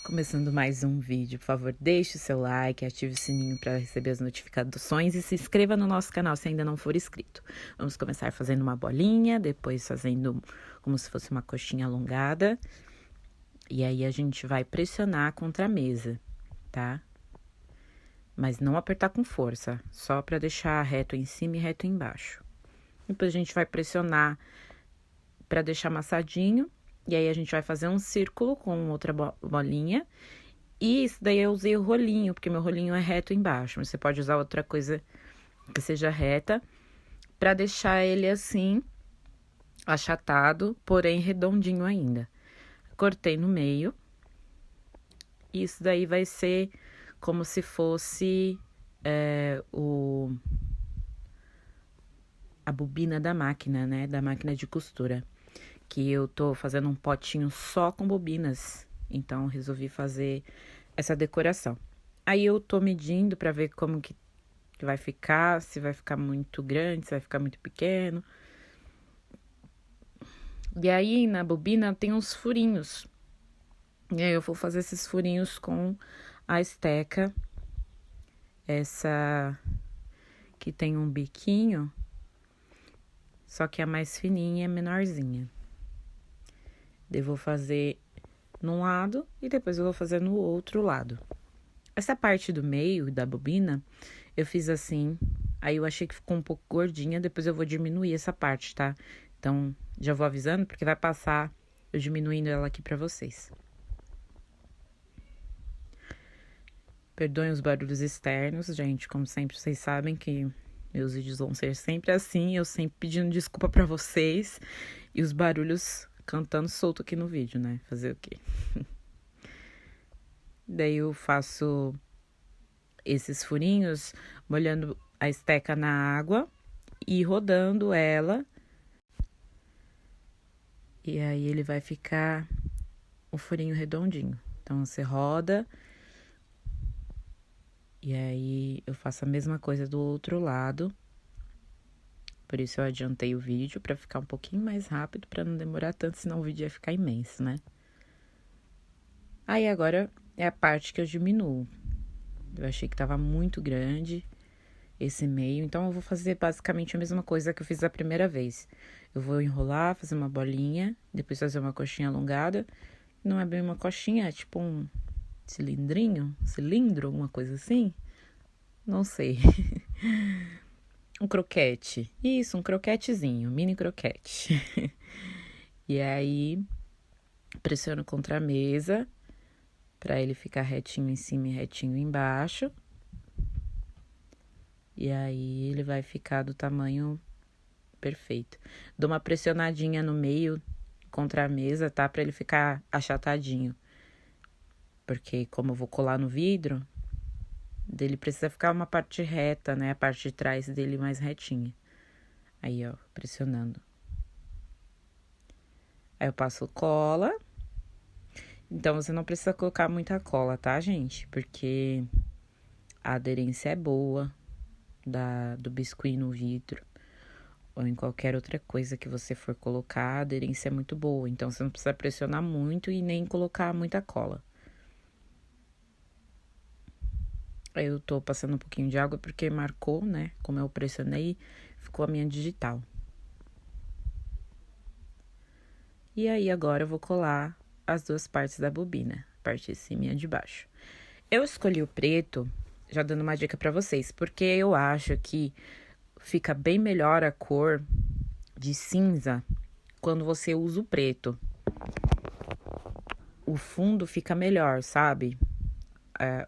Começando mais um vídeo, por favor, deixe o seu like, ative o sininho para receber as notificações e se inscreva no nosso canal se ainda não for inscrito. Vamos começar fazendo uma bolinha, depois fazendo como se fosse uma coxinha alongada. E aí a gente vai pressionar contra a mesa, tá? Mas não apertar com força, só para deixar reto em cima e reto embaixo. Depois a gente vai pressionar para deixar amassadinho. E aí, a gente vai fazer um círculo com outra bolinha. E isso daí eu usei o rolinho, porque meu rolinho é reto embaixo. Mas você pode usar outra coisa que seja reta, pra deixar ele assim, achatado, porém redondinho ainda. Cortei no meio. Isso daí vai ser como se fosse a bobina da máquina, né? Da máquina de costura. Que eu tô fazendo um potinho só com bobinas, então resolvi fazer essa decoração. Aí eu tô medindo pra ver como que vai ficar, se vai ficar muito grande, se vai ficar muito pequeno. E aí na bobina tem uns furinhos, e aí eu vou fazer esses furinhos com a esteca, essa que tem um biquinho, só que é mais fininha e menorzinha. Eu vou fazer num lado e depois eu vou fazer no outro lado. Essa parte do meio da bobina, eu fiz assim, aí eu achei que ficou um pouco gordinha, depois eu vou diminuir essa parte, tá? Então, já vou avisando, porque vai passar eu diminuindo ela aqui pra vocês. Perdoem os barulhos externos, gente, como sempre, vocês sabem que meus vídeos vão ser sempre assim, eu sempre pedindo desculpa pra vocês, e os barulhos cantando solto aqui no vídeo, né? Fazer o quê? Daí eu faço esses furinhos, molhando a esteca na água e rodando ela. E aí ele vai ficar um furinho redondinho. Então você roda. E aí eu faço a mesma coisa do outro lado. Por isso eu adiantei o vídeo para ficar um pouquinho mais rápido, para não demorar tanto, senão o vídeo ia ficar imenso, né? Aí agora é a parte que eu diminuo. Eu achei que tava muito grande esse meio, então eu vou fazer basicamente a mesma coisa que eu fiz a primeira vez. Eu vou enrolar, fazer uma bolinha, depois fazer uma coxinha alongada. Não é bem uma coxinha, é tipo um cilindro, alguma coisa assim. Não sei. Um croquete. Isso, um croquetezinho, mini croquete. E aí, pressiono contra a mesa, pra ele ficar retinho em cima e retinho embaixo. E aí, ele vai ficar do tamanho perfeito. Dou uma pressionadinha no meio, contra a mesa, tá? Pra ele ficar achatadinho. Porque como eu vou colar no vidro, dele precisa ficar uma parte reta, né? A parte de trás dele mais retinha. Aí, ó, pressionando. Aí eu passo cola. Então, você não precisa colocar muita cola, tá, gente? Porque a aderência é boa do biscuit no vidro. Ou em qualquer outra coisa que você for colocar, a aderência é muito boa. Então, você não precisa pressionar muito e nem colocar muita cola. Aí eu tô passando um pouquinho de água porque marcou, né? Como eu pressionei, ficou a minha digital. E aí, agora eu vou colar as duas partes da bobina, a parte de cima e a de baixo. Eu escolhi o preto, já dando uma dica pra vocês, porque eu acho que fica bem melhor a cor de cinza quando você usa o preto. O fundo fica melhor, sabe?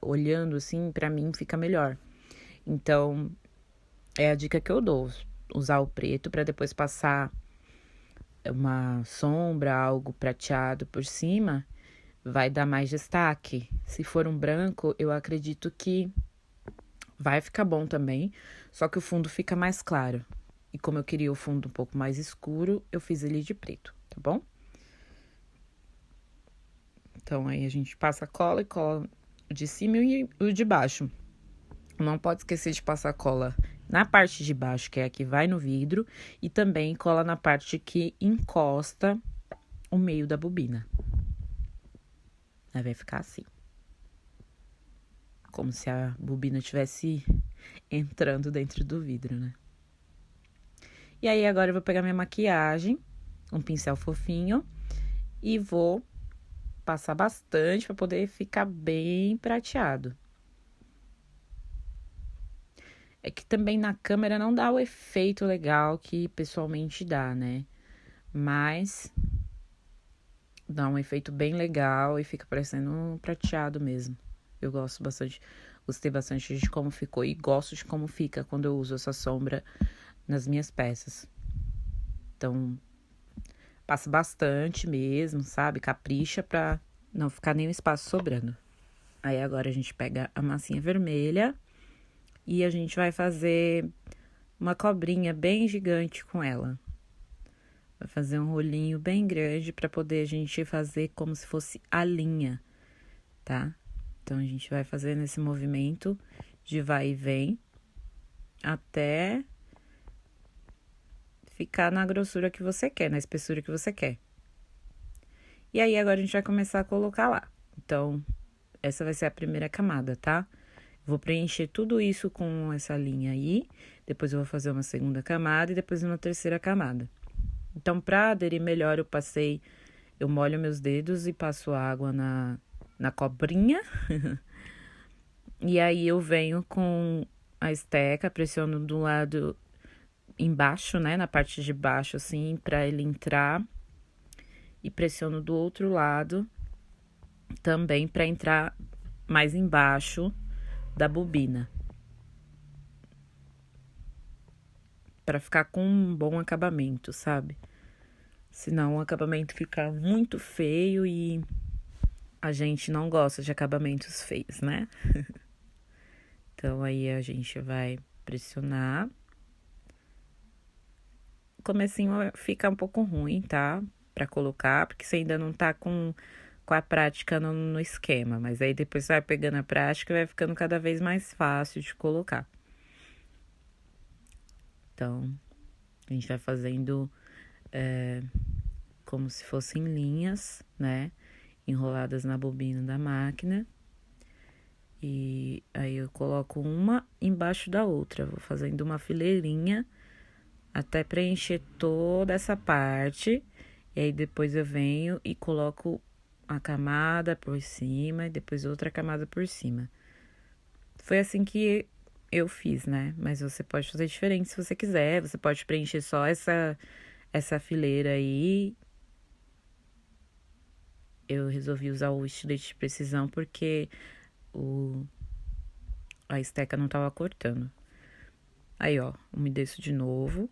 Olhando assim, pra mim fica melhor. Então, é a dica que eu dou, usar o preto pra depois passar uma sombra, algo prateado por cima, vai dar mais destaque. Se for um branco, eu acredito que vai ficar bom também, só que o fundo fica mais claro. E como eu queria o fundo um pouco mais escuro, eu fiz ele de preto, tá bom? Então, aí a gente passa a cola e cola de cima e o de baixo. Não pode esquecer de passar cola na parte de baixo, que é a que vai no vidro, e também cola na parte que encosta o meio da bobina. Aí vai ficar assim. Como se a bobina estivesse entrando dentro do vidro, né? E aí agora eu vou pegar minha maquiagem, um pincel fofinho, e vou passar bastante para poder ficar bem prateado. É que também na câmera não dá o efeito legal que pessoalmente dá, né? Mas dá um efeito bem legal e fica parecendo um prateado mesmo. Eu gosto bastante, gostei bastante de como ficou e gosto de como fica quando eu uso essa sombra nas minhas peças. Então, passa bastante mesmo, sabe? Capricha pra não ficar nenhum espaço sobrando. Aí agora a gente pega a massinha vermelha e a gente vai fazer uma cobrinha bem gigante com ela. Vai fazer um rolinho bem grande para poder a gente fazer como se fosse a linha, tá? Então, a gente vai fazendo esse movimento de vai e vem até ficar na grossura que você quer, na espessura que você quer. E aí, agora a gente vai começar a colocar lá. Então, essa vai ser a primeira camada, tá? Vou preencher tudo isso com essa linha aí, depois eu vou fazer uma segunda camada e depois uma terceira camada. Então, pra aderir melhor, eu molho meus dedos e passo água na cobrinha. E aí, eu venho com a esteca, pressiono do lado embaixo, né, na parte de baixo, assim, pra ele entrar. E pressiono do outro lado também pra entrar mais embaixo da bobina. Pra ficar com um bom acabamento, sabe? Senão o acabamento fica muito feio e a gente não gosta de acabamentos feios, né? Então, aí a gente vai pressionar. O comecinho fica um pouco ruim, tá? Pra colocar, porque você ainda não tá com a prática no esquema. Mas aí depois você vai pegando a prática e vai ficando cada vez mais fácil de colocar. Então, a gente vai fazendo como se fossem linhas, né? Enroladas na bobina da máquina. E aí eu coloco uma embaixo da outra. Vou fazendo uma fileirinha até preencher toda essa parte. E aí depois eu venho e coloco a camada por cima e depois outra camada por cima. Foi assim que eu fiz, né? Mas você pode fazer diferente se você quiser. Você pode preencher só essa fileira aí. Eu resolvi usar o estilete de precisão porque a esteca não tava cortando. Aí, ó, umedeço de novo.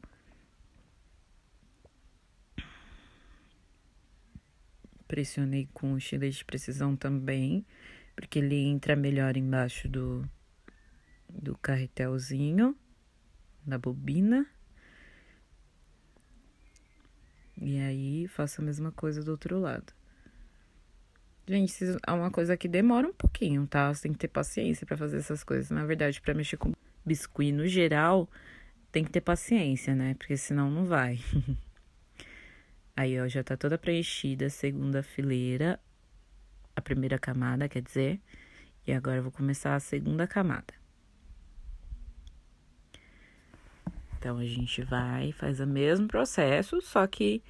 Pressionei com o estilete de precisão também, porque ele entra melhor embaixo do carretelzinho, da bobina. E aí, faço a mesma coisa do outro lado. Gente, isso é uma coisa que demora um pouquinho, tá? Você tem que ter paciência pra fazer essas coisas. Na verdade, pra mexer com biscuit no geral, tem que ter paciência, né? Porque senão não vai. Aí, ó, já tá toda preenchida a segunda fileira, a primeira camada, quer dizer. E agora eu vou começar a segunda camada. Então, a gente faz o mesmo processo, só que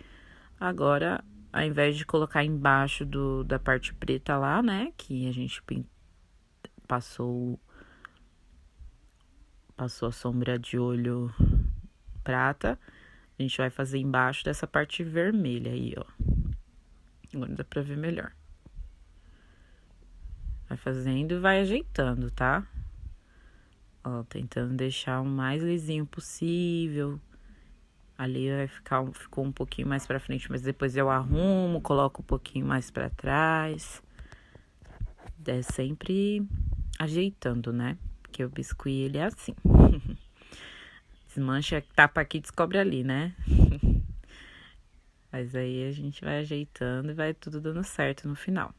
agora, ao invés de colocar embaixo da parte preta lá, né, que a gente passou a sombra de olho prata, a gente vai fazer embaixo dessa parte vermelha aí, ó. Agora dá pra ver melhor. Vai fazendo e vai ajeitando, tá? Ó, tentando deixar o mais lisinho possível. Ali ficou um pouquinho mais pra frente, mas depois eu arrumo, coloco um pouquinho mais pra trás. É sempre ajeitando, né? Porque o biscuit, ele é assim. Desmancha, tapa aqui, descobre ali, né? Mas aí a gente vai ajeitando e vai tudo dando certo no final.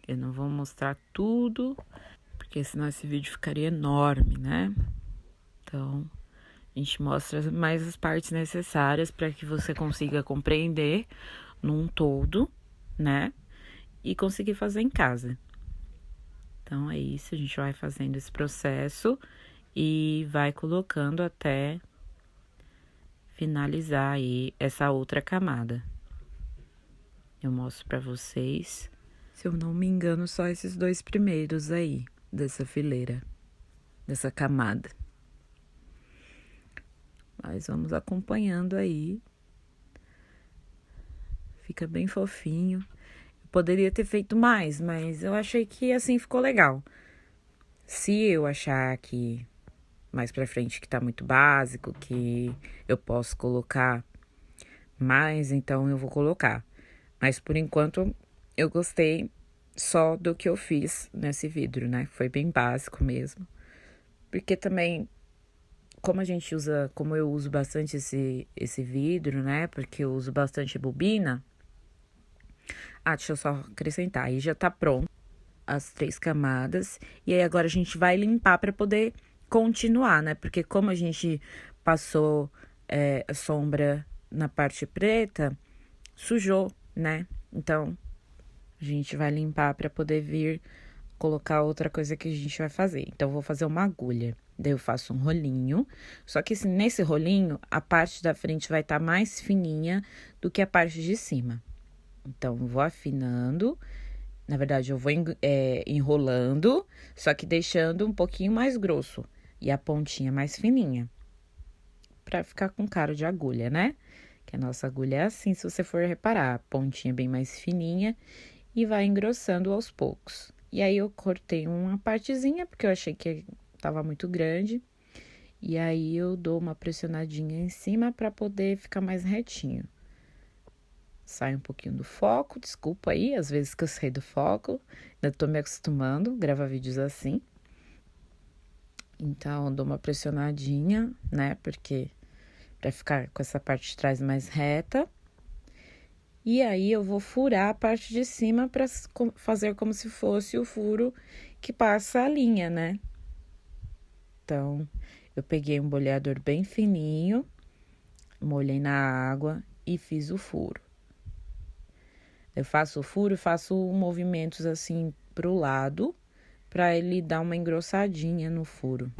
Eu não vou mostrar tudo, porque senão esse vídeo ficaria enorme, né? Então, a gente mostra mais as partes necessárias para que você consiga compreender num todo, né? e conseguir fazer em casa. Então, é isso, a gente vai fazendo esse processo e vai colocando até finalizar aí essa outra camada. Eu mostro pra vocês, se eu não me engano, só esses 2 primeiros aí, dessa fileira, dessa camada. Mas vamos acompanhando aí. Fica bem fofinho. Eu poderia ter feito mais, mas eu achei que assim ficou legal. Se eu achar que mais pra frente que tá muito básico, que eu posso colocar mais, então eu vou colocar. Mas por enquanto eu gostei só do que eu fiz nesse vidro, né? Foi bem básico mesmo. Porque também, como eu uso bastante esse vidro, né? Porque eu uso bastante bobina. Deixa eu só acrescentar, aí já tá pronto as 3 camadas. E aí agora a gente vai limpar pra poder continuar, né? Porque como a gente passou a sombra na parte preta, sujou, né? Então, a gente vai limpar pra poder vir colocar outra coisa que a gente vai fazer. Então, eu vou fazer uma agulha. Daí, eu faço um rolinho. Só que nesse rolinho, a parte da frente vai estar mais fininha do que a parte de cima. Então, eu vou afinando. Na verdade, eu vou enrolando, só que deixando um pouquinho mais grosso. E a pontinha mais fininha. Pra ficar com cara de agulha, né? Que a nossa agulha é assim, se você for reparar. A pontinha bem mais fininha e vai engrossando aos poucos. E aí, eu cortei uma partezinha, porque eu achei que tava muito grande. E aí, eu dou uma pressionadinha em cima pra poder ficar mais retinho. Sai um pouquinho do foco, desculpa aí, às vezes que eu saio do foco. Ainda tô me acostumando a gravar vídeos assim. Então, eu dou uma pressionadinha, né, porque pra ficar com essa parte de trás mais reta. E aí, eu vou furar a parte de cima pra fazer como se fosse o furo que passa a linha, né? Então, eu peguei um boleador bem fininho, molhei na água e fiz o furo. Eu faço o furo e faço movimentos assim pro lado, pra ele dar uma engrossadinha no furo.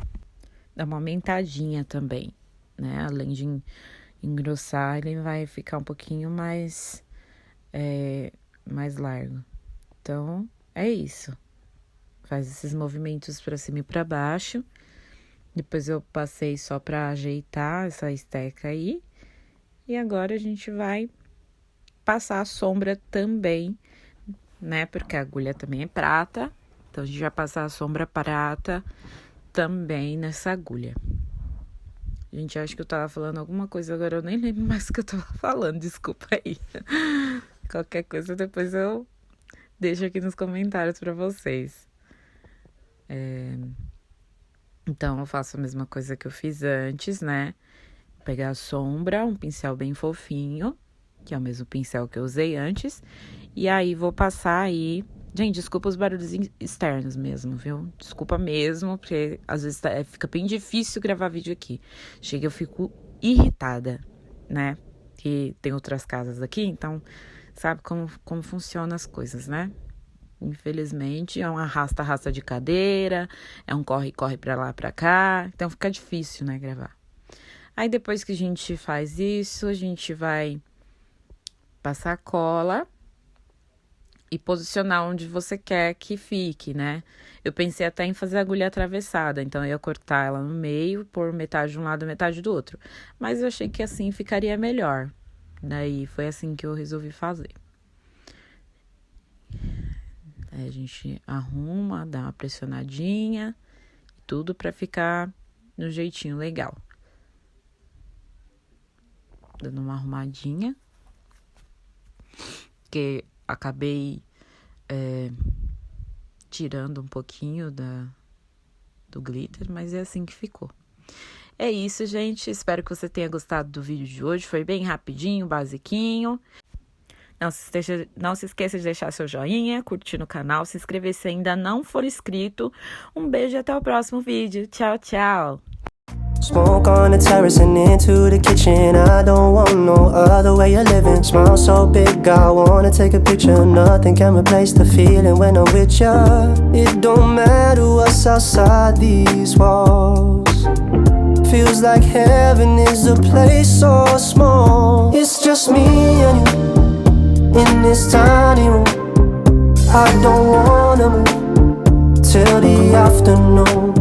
Dá uma aumentadinha também, né? Além de engrossar, ele vai ficar um pouquinho mais largo. Então, é isso. Faz esses movimentos pra cima e pra baixo. Depois eu passei só pra ajeitar essa esteca aí. E agora a gente vai passar a sombra também, né? Porque a agulha também é prata. Então, a gente vai passar a sombra prata também nessa agulha. Gente, acho que eu tava falando alguma coisa, agora eu nem lembro mais o que eu tava falando, desculpa aí. Qualquer coisa depois eu deixo aqui nos comentários pra vocês. Então, eu faço a mesma coisa que eu fiz antes, né? Pegar a sombra, um pincel bem fofinho, que é o mesmo pincel que eu usei antes. E aí, vou passar aí... Gente, desculpa os barulhos externos mesmo, viu? Desculpa mesmo, porque às vezes fica bem difícil gravar vídeo aqui. Chega, eu fico irritada, né? Que tem outras casas aqui, então sabe como funcionam as coisas, né? Infelizmente, é um arrasta de cadeira, é um corre pra lá, pra cá. Então, fica difícil, né, gravar. Aí, depois que a gente faz isso, a gente vai passar cola e posicionar onde você quer que fique, né? Eu pensei até em fazer a agulha atravessada, então eu ia cortar ela no meio, pôr metade de um lado, metade do outro. Mas eu achei que assim ficaria melhor. Daí, foi assim que eu resolvi fazer. Aí, a gente arruma, dá uma pressionadinha, tudo pra ficar no jeitinho legal. Dando uma arrumadinha. Porque acabei tirando um pouquinho do glitter, mas é assim que ficou. É isso, gente. Espero que você tenha gostado do vídeo de hoje. Foi bem rapidinho, basiquinho. Não se esqueça de deixar seu joinha, curtir no canal, se inscrever se ainda não for inscrito. Um beijo e até o próximo vídeo. Tchau, tchau! Smoke on the terrace and into the kitchen. I don't want no other way of living. Smile so big, I wanna take a picture. Nothing can replace the feeling when I'm with ya. It don't matter what's outside these walls. Feels like heaven is a place so small. It's just me and you in this tiny room. I don't wanna move till the afternoon.